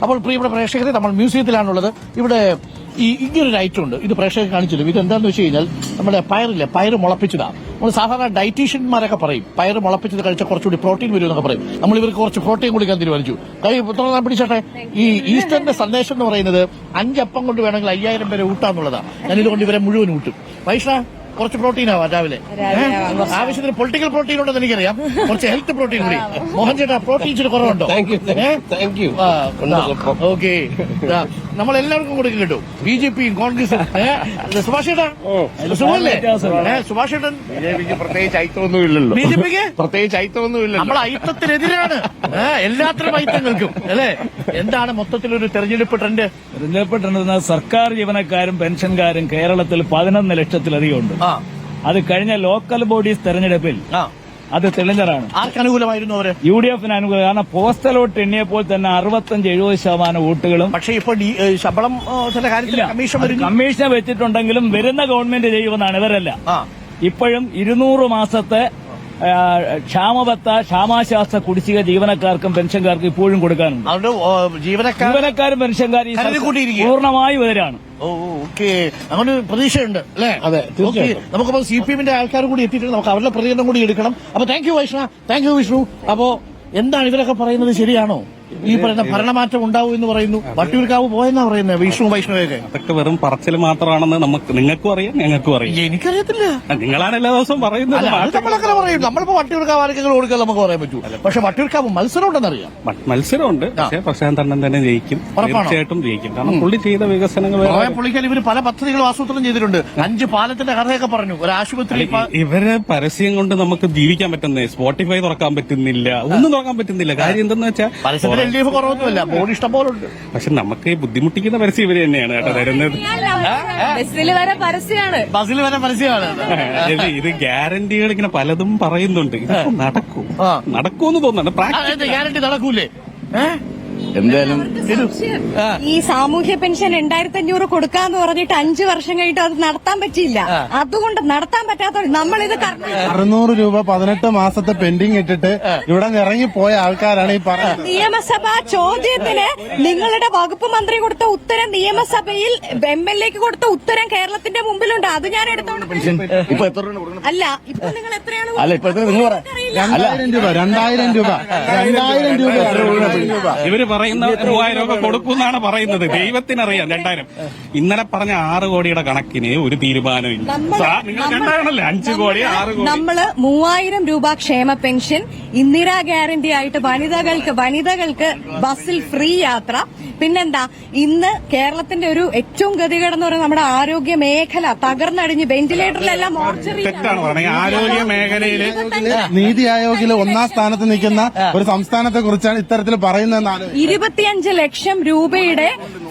അപ്പോൾ പ്രിയപ്പെട്ട പ്രേക്ഷകരെ, നമ്മൾ മ്യൂസിയത്തിലാണുള്ളത്. ഇവിടെ ഇങ്ങനൊരു ഐറ്റം ഉണ്ട്. ഇത് പ്രേക്ഷകർ കാണിച്ചില്ല. ഇത് എന്താണെന്ന് വെച്ച് കഴിഞ്ഞാൽ നമ്മുടെ പയറില്ലേ, പയറ് മുളപ്പിച്ചതാണ്. നമ്മൾ സാധാരണ ഡയറ്റീഷ്യന്മാരൊക്കെ പറയും പയറ് മുളപ്പിച്ചത് കഴിച്ചാൽ കുറച്ചുകൂടി പ്രോട്ടീൻ വരും എന്നൊക്കെ പറയും. നമ്മൾ ഇവർക്ക് കുറച്ച് പ്രോട്ടീൻ കൊടുക്കാൻ തീരുമാനിച്ചു. പിടിച്ചോട്ടെ. ഈ ഈസ്റ്ററിന്റെ സന്ദേശം എന്ന് പറയുന്നത് 5 അപ്പം കൊണ്ട് വേണമെങ്കിൽ 5000 പേരെ ഊട്ടാന്നുള്ളതാണ്. ഞാനിതുകൊണ്ട് ഇവരെ മുഴുവൻ ഊട്ടും. വൈഷ്ണ, കുറച്ച് പ്രോട്ടീൻ ആവാം രാവിലെ. ആവശ്യത്തിന് പൊളിറ്റിക്കൽ പ്രോട്ടീൻ ഉണ്ടെന്ന് എനിക്കറിയാം. കുറച്ച് ഹെൽത്ത് പ്രോട്ടീൻ കൂടി. മോഹൻ ചേട്ടാ, പ്രോട്ടീൻ ഇച്ചിരി കുറവുണ്ടോ? ഓക്കെ, നമ്മൾ എല്ലാവർക്കും കൊടുക്കും കേട്ടോ. BJPയും കോൺഗ്രസും. സുഭാഷ് ചേട്ടാ സുഖമല്ലേ? സുഭാഷ് ചേട്ടൻ പ്രത്യേകിച്ച് ഐറ്റമൊന്നുമില്ലല്ലോ. BJPക്ക് പ്രത്യേകിച്ച് ഐറ്റമൊന്നുമില്ല. നമ്മൾ ഐറ്റത്തിനെതിരാണ്, എല്ലാത്തരം ഐറ്റങ്ങൾക്കും അല്ലേ. എന്താണ് മൊത്തത്തിലൊരു തെരഞ്ഞെടുപ്പ് ട്രെൻഡ്? തെരഞ്ഞെടുപ്പ് ട്രെൻഡ് സർക്കാർ ജീവനക്കാരും പെൻഷൻകാരും കേരളത്തിൽ 11 ലക്ഷത്തിലധികം ഉണ്ട്. അത് കഴിഞ്ഞ ലോക്കൽ ബോഡീസ് തെരഞ്ഞെടുപ്പിൽ അത് തെളിഞ്ഞതാണ്. ആർക്ക് അനുകൂലമായിരുന്നു അവര്? UDFന് അനുകൂലം. കാരണം പോസ്റ്റൽ വോട്ട് എണ്ണിയപ്പോൾ തന്നെ 65-70% വോട്ടുകളും. പക്ഷേ ഇപ്പോൾ ശമ്പളം ചില കാര്യത്തിൽ കമ്മീഷൻ വെച്ചിട്ടുണ്ടെങ്കിലും വരുന്ന ഗവൺമെന്റ് ചെയ്യുമെന്നാണ് ഇവരല്ല. ഇപ്പോഴും 200 മാസത്തെ ക്ഷാമബത്ത ക്ഷാമാശ്വാസ കുടിശ്ശിക ജീവനക്കാർക്കും പെൻഷൻകാർക്കും ഇപ്പോഴും കൊടുക്കാനുണ്ട്. ജീവനക്കാരും പെൻഷൻകാരും പൂർണ്ണമായും എതിരാണ്. ഓക്കെ, അങ്ങനെ പ്രതീക്ഷയുണ്ട് അല്ലേ? അതെ, നമുക്കപ്പോൾ CPM-ന്റെ ആൾക്കാർ കൂടി എത്തിയിട്ടുണ്ട്. നമുക്ക് അവരുടെ പ്രതികരണം കൂടി എടുക്കണം. അപ്പൊ thank you Vaishna, thank you Vishnu. അപ്പോ എന്താണ് ഇവരൊക്കെ പറയുന്നത്, ശരിയാണോ? ഈ പറയുന്ന ഭരണമാറ്റം ഉണ്ടാവും എന്ന് പറയുന്നു. വട്ടിയൂർക്കാവ് പോയെന്നാ പറയുന്നത് വിഷ്ണു വൈഷ്ണവയൊക്കെ. അതൊക്കെ വെറും പറച്ചിൽ മാത്രമാണെന്ന് നിങ്ങൾക്കും അറിയാം, ഞങ്ങൾക്കും അറിയാം. എനിക്കറിയത്തില്ല. നിങ്ങളാണ് എല്ലാ ദിവസവും പറയുന്നത്. നമ്മളങ്ങനെ പറയും. നമ്മളിപ്പോ വട്ടിയൂർക്കാവ് ആർക്കെങ്കിലും കൊടുക്കാൻ നമുക്ക് പറയാൻ പറ്റൂ. പക്ഷെ വട്ടിയൂർക്കാവ് മത്സരം ഉണ്ടെന്നറിയാം. മത്സരമുണ്ട്. പക്ഷേ പ്രശാന്ത് അണ്ണൻ തന്നെ ജയിക്കും, തീർച്ചയായിട്ടും ജയിക്കും. കാരണം പുള്ളി ചെയ്ത വികസനങ്ങൾ പുള്ളിക്കാൻ ഇവര് പല പദ്ധതികളും ആസൂത്രണം ചെയ്തിട്ടുണ്ട്. 5 പാലത്തിന്റെ കഥയൊക്കെ പറഞ്ഞു. ഒരു ആശുപത്രി. ഇവരെ പരസ്യം കൊണ്ട് നമുക്ക് ജീവിക്കാൻ പറ്റുന്നേ. സ്പോട്ടിഫൈ തുറക്കാൻ പറ്റുന്നില്ല, ഒന്നും തുറക്കാൻ പറ്റുന്നില്ല. കാര്യം എന്തെന്ന് വെച്ചാൽ LDF കുറവൊന്നുമില്ല, ബോർഡ് ഇഷ്ടം പോലെ ഉണ്ട്. പക്ഷെ നമുക്ക് ബുദ്ധിമുട്ടിക്കുന്ന പരസ്യം ഇവര് തന്നെയാണ് കേട്ടോ തരുന്നത്. ബസ്സിൽ വരെ പരസ്യമാണ്. ഇത് ഗ്യാരണ്ടികൾ ഇങ്ങനെ പലതും പറയുന്നുണ്ട്. ഇത് നടക്കൂന്ന് തോന്നുന്നുണ്ട്. ഗ്യാരണ്ടി നടക്കൂലേ? എന്തായാലും ഈ സാമൂഹ്യ പെൻഷൻ 2500 കൊടുക്കാന്ന് പറഞ്ഞിട്ട് 5 വർഷം കഴിഞ്ഞിട്ട് അത് നടത്താൻ പറ്റിയില്ല. അതുകൊണ്ട് നടത്താൻ പറ്റാത്ത നമ്മളിത് 600 രൂപ 18 മാസത്തെ പെൻഡിങ് ഇട്ടിട്ട് ഇവിടെ ഇറങ്ങിപ്പോയ ആൾക്കാരാണ് ഈ പറയുന്നത്. നിയമസഭാ ചോദ്യത്തിന് നിങ്ങളുടെ വകുപ്പ് മന്ത്രി കൊടുത്ത ഉത്തരം നിയമസഭയിൽ MLAക്ക് കൊടുത്ത ഉത്തരം കേരളത്തിന്റെ മുമ്പിലുണ്ട്. അത് ഞാൻ എടുത്തോണ്ട് അല്ല. ഇപ്പൊ നിങ്ങൾ എത്രയാണ്? 2000 രൂപ ഇവര് പറയുന്ന 3000 രൂപ കൊടുക്കുമെന്നാണ് പറയുന്നത്. ദൈവത്തിനറിയാം. 2000 ഇന്നലെ പറഞ്ഞ 6 കോടിയുടെ കണക്കിന് ഒരു തീരുമാനമില്ല. നിങ്ങൾ കണ്ടാണല്ലേ 5 കോടി 6 കോടി. നമ്മള് 3000 രൂപ ക്ഷേമ പെൻഷൻ, ഇന്ദിരാ ഗ്യാരണ്ടി ആയിട്ട് വനിതകൾക്ക് ബസ്സിൽ ഫ്രീ യാത്ര. പിന്നെന്താ, ഇന്ന് കേരളത്തിന്റെ ഒരു ഏറ്റവും ഗതികേടെന്ന് പറയുന്നത് നമ്മുടെ ആരോഗ്യ മേഖല തകർന്നടിഞ്ഞ് വെന്റിലേറ്ററിലെല്ലാം തെറ്റാണ് പറഞ്ഞത്. ആരോഗ്യ മേഖലയില് നീതി ആയോഗില് 1ാം സ്ഥാനത്ത് നിൽക്കുന്ന ഒരു സംസ്ഥാനത്തെ കുറിച്ചാണ് ഇത്തരത്തിൽ പറയുന്നതെന്നാണ്. 25 ലക്ഷം രൂപയുടെ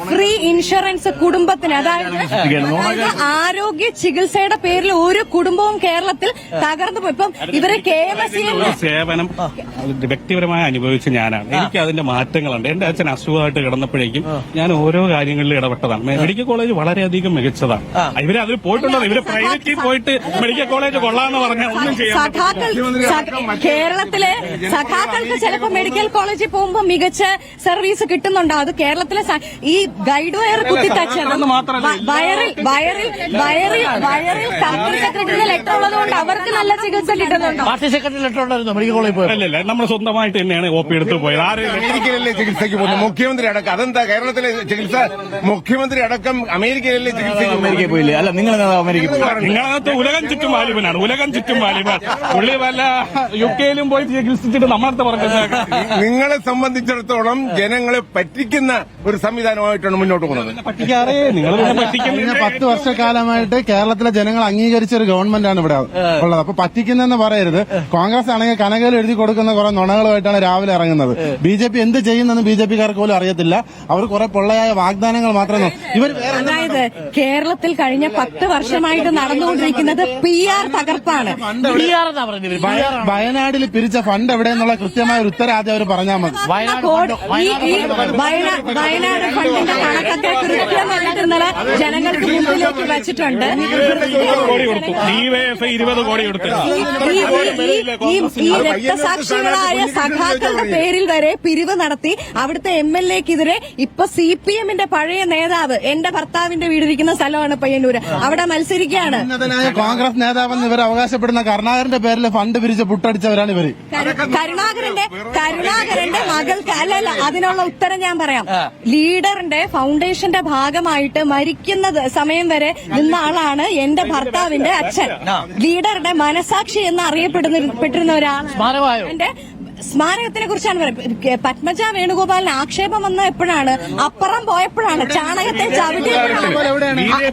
ഫ്രീ ഇൻഷുറൻസ് കുടുംബത്തിന്. അതായത് ആരോഗ്യ ചികിത്സയുടെ പേരിൽ ഒരു കുടുംബവും കേരളത്തിൽ തകർന്നു പോയി. ഇപ്പം ഇവര് KMSE സേവനം വ്യക്തിപരമായി അനുഭവിച്ച ഞാനാണ്. എനിക്ക് അതിന്റെ മാറ്റങ്ങളുണ്ട്. എന്റെ അച്ഛൻ അസുഖമായിട്ട് കിടന്നപ്പോഴേക്കും ഞാൻ ഓരോ കാര്യങ്ങളിൽ ഇടപെട്ടതാണ്. മെഡിക്കൽ കോളേജ് വളരെയധികം മികച്ചതാണ്. ഇവര് അതിൽ പോയിട്ടുണ്ടോ? ഇവര് പ്രൈവറ്റിൽ പോയിട്ട് മെഡിക്കൽ കോളേജ് കൊള്ളാന്ന് പറഞ്ഞാൽ ഒന്നും ചെയ്യാൻ. കേരളത്തിലെ സഖാക്കൾക്ക് ചിലപ്പോൾ മെഡിക്കൽ കോളേജിൽ പോകുമ്പോൾ മികച്ച സർവീസ് കിട്ടുന്നുണ്ടോ? അത് കേരളത്തിലെ ഈ ഗൈഡ് വയർ കുത്തിത്തച്ചത് വയറിൽ കമ്പനി സെക്രട്ടറിയുടെ ലെറ്റർ ഉള്ളതുകൊണ്ട് അവർക്ക് നല്ല ചികിത്സ കിട്ടുന്നുണ്ടോ? പാർട്ടി സെക്രട്ടറി ലെറ്റർ ഉണ്ടായിരുന്നു മെഡിക്കൽ കോളേജിൽ പോയത്. അല്ലല്ല, നമ്മൾ സ്വന്തമായിട്ട് തന്നെയാണ് OP എടുത്ത് പോയത്. അമേരിക്കയിലല്ലേ ചികിത്സയ്ക്ക് പോകുന്നത്? മുഖ്യമന്ത്രി അടക്കം. അതെന്താ കേരളത്തിലെ ചികിത്സ? മുഖ്യമന്ത്രി അടക്കം അമേരിക്കയിലല്ലേ ചികിത്സയ്ക്ക്? അമേരിക്കയിൽ പോയില്ലേ? അല്ല, അമേരിക്കയിൽ പോയി. നിങ്ങളകത്ത് ഉലകം ചുറ്റും വാലിബനാണ്. ഉലകം ചുറ്റും വാലിബൻ. പുള്ളി വല്ല UK-ലും പോയി ചികിത്സിച്ചിട്ട് നമ്മളടുത്ത് പറഞ്ഞത്. നിങ്ങളെ സംബന്ധിച്ചിടത്തോളം ജനങ്ങളെ പറ്റിക്കുന്ന ഒരു സംവിധാനമായിട്ടാണ് മുന്നോട്ട് പോകുന്നത്. പറ്റിക്കാറേ നിങ്ങൾ പറ്റിക്കുന്ന 10 വർഷക്കാലമായിട്ട് കേരളത്തിലെ ജനങ്ങൾ അംഗീകരിച്ച ഒരു ഗവൺമെന്റാണ് ഇവിടെ ഉള്ളത്. അപ്പൊ പറ്റിക്കുന്നെന്ന് പറയരുത്. കോൺഗ്രസ് ആണെങ്കിൽ കനകയിൽ എഴുതി കൊടുക്കുന്ന കുറെ നുണകളുമായിട്ടാണ് രാവിലെ ഇറങ്ങുന്നത്. BJP എന്ത് ചെയ്യുന്നെന്ന് BJPക്കാർക്ക് പോലും അറിയത്തില്ല. അവർ കുറെ പൊള്ളയായ വാഗ്ദാനങ്ങൾ മാത്രമേ അതായത് കേരളത്തിൽ കഴിഞ്ഞ 10 വർഷമായിട്ട് നടന്നുകൊണ്ടിരിക്കുന്നത് PR തകർപ്പാണ്. വയനാട്ടിൽ പിരിച്ച ഫണ്ട് എവിടെയെന്നുള്ള കൃത്യമായ ഒരു ഉത്തരം ആദ്യം അവർ പറഞ്ഞാൽ മതി. വയനാട് ഫണ്ടിന്റെ കണക്കൊക്കെ കൃത്യമായിട്ട് ഇന്നലെ ജനങ്ങൾക്ക് മുമ്പിലേക്ക് വെച്ചിട്ടുണ്ട്. കോടി കൊടുത്തു. ഡിവൈഎഫ്ഐ 20 കോടി കൊടുത്തു. ഈ രക്തസാക്ഷികളായ സഖാക്കളുടെ പേരിൽ വരെ പിരിവ് നടത്തി അവിടുത്തെ MLA-ക്കെതിരെ ഇപ്പൊ CPM-ന്റെ പഴയ നേതാവ്, എന്റെ ഭർത്താവിന്റെ വീടിരിക്കുന്ന സ്ഥലമാണ് പയ്യന്നൂര്, അവിടെ മത്സരിക്കുകയാണ്. ഉന്നതനായ കോൺഗ്രസ് നേതാവെന്ന് ഇവർ അവകാശപ്പെടുന്ന കരുണാകരന്റെ പേരിൽ ഫണ്ട് പിരിച്ച് പുട്ടടിച്ചവരാണ് ഇവര്. കരുണാകരന്റെ മകൾക്ക് അല്ലല്ല, അതിനുള്ള ഉത്തരം ഞാൻ പറയാം. ലീഡറിന്റെ ഫൗണ്ടേഷന്റെ ഭാഗമായിട്ട് മരിക്കുന്ന സമയം വരെ നിന്ന ആളാണ് എന്റെ ഭർത്താവിന്റെ അച്ഛൻ. ലീഡറുടെ മനസാക്ഷി എന്ന് അറിയപ്പെട്ടിരുന്ന ഒരാളാണ്. എന്റെ സ്മാരകത്തിനെ കുറിച്ചാണ് പറയുന്നത്. പത്മജ വേണുഗോപാലിന് ആക്ഷേപം വന്ന എപ്പോഴാണ്? അപ്പുറം പോയപ്പോഴാണ്. ചാണകത്തെ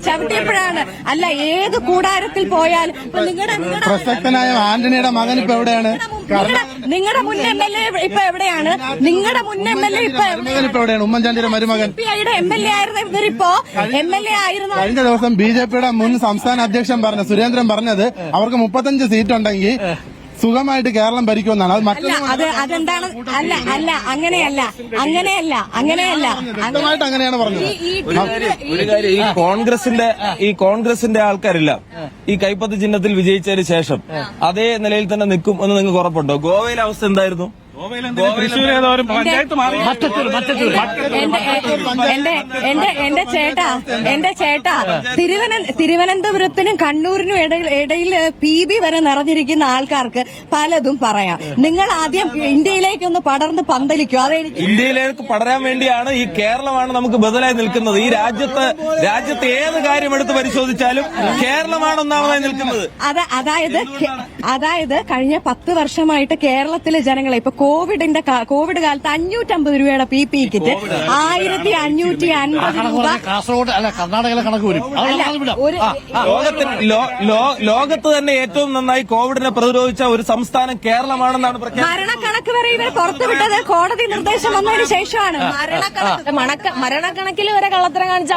ചവിട്ടിയപ്പോഴാണ്. അല്ല, ഏത് കൂടാരത്തിൽ പോയാലും നിങ്ങളുടെ പ്രസക്തനായ ആന്റണിയുടെ മകൻ ഇപ്പൊ എവിടെയാണ്? നിങ്ങളുടെ മുൻ MLA ഇപ്പൊ എവിടെയാണ്? നിങ്ങളുടെ മുൻ MLA ഇപ്പൊ എവിടെയാണ്? ഉമ്മൻചാണ്ടിയുടെ മരുമകൻ CPI-യുടെ MLA ആയിരുന്ന ഇവരിപ്പോ MLA ആയിരുന്നു. കഴിഞ്ഞ ദിവസം BJP-യുടെ മുൻ സംസ്ഥാന അധ്യക്ഷൻ പറഞ്ഞ സുരേന്ദ്രൻ പറഞ്ഞത് അവർക്ക് 35 സീറ്റുണ്ടെങ്കിൽ സുഖമായിട്ട് കേരളം ഭരിക്കുമെന്നാണ്. അത് അതെന്താണ്? അല്ല അങ്ങനെയല്ല. വ്യക്തമായിട്ട് അങ്ങനെയാണ് പറഞ്ഞത്. ഒരു കാര്യം, ഈ കോൺഗ്രസിന്റെ ആൾക്കാരില്ല ഈ കൈപ്പത്ത് ചിഹ്നത്തിൽ വിജയിച്ചതിന് ശേഷം അതേ നിലയിൽ തന്നെ നിൽക്കും എന്ന് നിങ്ങൾക്ക് ഉറപ്പുണ്ടോ? ഗോവയിലെ അവസ്ഥ എന്തായിരുന്നു? തൃശ്ശൂർ ഏതോരും പഞ്ചായത്ത് മാറി. എന്റെ ചേട്ടാ തിരുവനന്തപുരത്തിനും കണ്ണൂരിനും ഇടയിൽ PB വരെ നിറഞ്ഞിരിക്കുന്ന ആൾക്കാർക്ക് പലതും പറയാം. നിങ്ങൾ ആദ്യം ഇന്ത്യയിലേക്കൊന്ന് പടർന്ന് പന്തലിക്കും. ഇന്ത്യയിലേക്ക് പടരാൻ വേണ്ടിയാണ് ഈ കേരളമാണ് നമുക്ക് ബദലായി നിൽക്കുന്നത്. ഈ രാജ്യത്ത് ഏത് കാര്യം എടുത്ത് പരിശോധിച്ചാലും കേരളമാണ് ഒന്നാമതായി നിൽക്കുന്നത്. അതായത് കഴിഞ്ഞ 10 വർഷമായിട്ട് കേരളത്തിലെ ജനങ്ങളെ ഇപ്പൊ കോവിഡ് കാലത്ത് 550 രൂപയുടെ PPE കിറ്റ് 1550 രൂപ. കാസർഗോഡ് അല്ല, കർണാടകയിലെ കണക്ക് വരും. ലോകത്ത് തന്നെ ഏറ്റവും നന്നായി കോവിഡിനെ പ്രതിരോധിച്ച ഒരു സംസ്ഥാനം കേരളമാണെന്നാണ് മരണക്കണക്ക് വരെ ഇവർ പുറത്തുവിട്ടത് കോടതി നിർദ്ദേശം വന്നതിന് ശേഷമാണ്. മരണക്കണക്കിൽ വരെ കള്ളത്തരം കാണിച്ച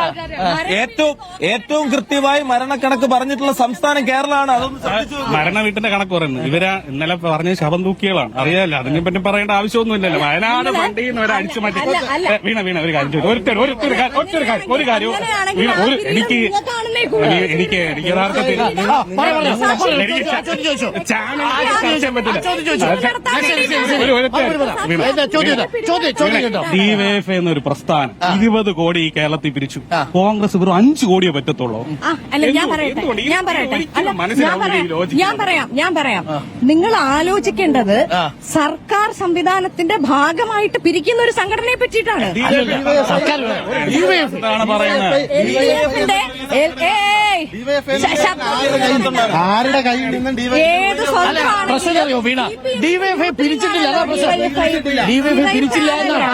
ഏറ്റവും കൃത്യമായി മരണക്കണക്ക് പറഞ്ഞിട്ടുള്ള സംസ്ഥാനം കേരളമാണ്. അതൊന്നും മരണ വീട്ടിന്റെ കണക്ക് പറയുന്നത് ഇവരാ ഇന്നലെ പറഞ്ഞ ശവം തൂക്കികളാണ്. അറിയാലോ, അതിനെപ്പറ്റി പറയേണ്ട ആവശ്യമൊന്നുമില്ലല്ലോ. വയനാട് വണ്ടിയിൽ നിന്ന് ഒരു അടിച്ചു മാറ്റി വീണ ഒരു കാര്യം ഒരു കാര്യം എനിക്ക് യഥാർത്ഥത്തിൽ ഡിവൈഎഫ്ഐ എന്നൊരു പ്രസ്ഥാനം 20 കോടി ഈ കേരളത്തിൽ പിരിച്ചു. കോൺഗ്രസ് വെറും 5 കോടിയെ പറ്റത്തുള്ളൂ. ഞാൻ പറയാം. നിങ്ങൾ ആലോചിക്കേണ്ടത് സർക്കാർ സംവിധാനത്തിന്റെ ഭാഗമായിട്ട് പിരിക്കുന്ന ഒരു സംഘടനയെ പറ്റിയിട്ടാണ്. ആരുടെ കയ്യിൽ നിന്നും ഏത് പ്രശ്നമറിയോ വീണ? ഡിവൈഎഫ്ഐ പിരിച്ചിട്ടില്ല.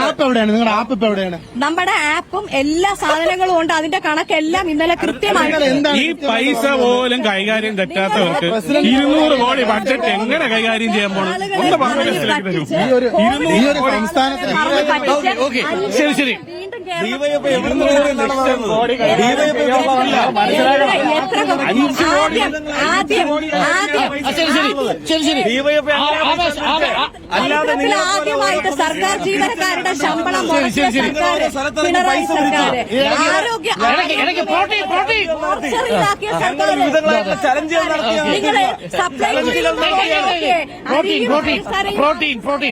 ആപ്പ് എവിടെയാണ്? നിങ്ങളുടെ ആപ്പ് ഇപ്പൊ എവിടെയാണ്? നമ്മുടെ ആപ്പും എല്ലാ സാധനങ്ങളും ഉണ്ട്. അതിന്റെ കണക്കെല്ലാം ഇന്നലെ കൃത്യമായി. ഈ പൈസ പോലും കൈകാര്യം തെറ്റാത്തവർക്ക് 200 കോടി ബഡ്ജറ്റ് എങ്ങനെ കൈകാര്യം ചെയ്യാൻ പോകണം? ഒന്ന് പറഞ്ഞിലേക്ക് തരൂ. ഈ ഒരു സംസ്ഥാനത്തിന് ശരി ആദ്യമായിട്ട് സർക്കാർ ജീവനക്കാരുടെ ശമ്പളം പിണറായി സർക്കാർ പ്രോട്ടീൻ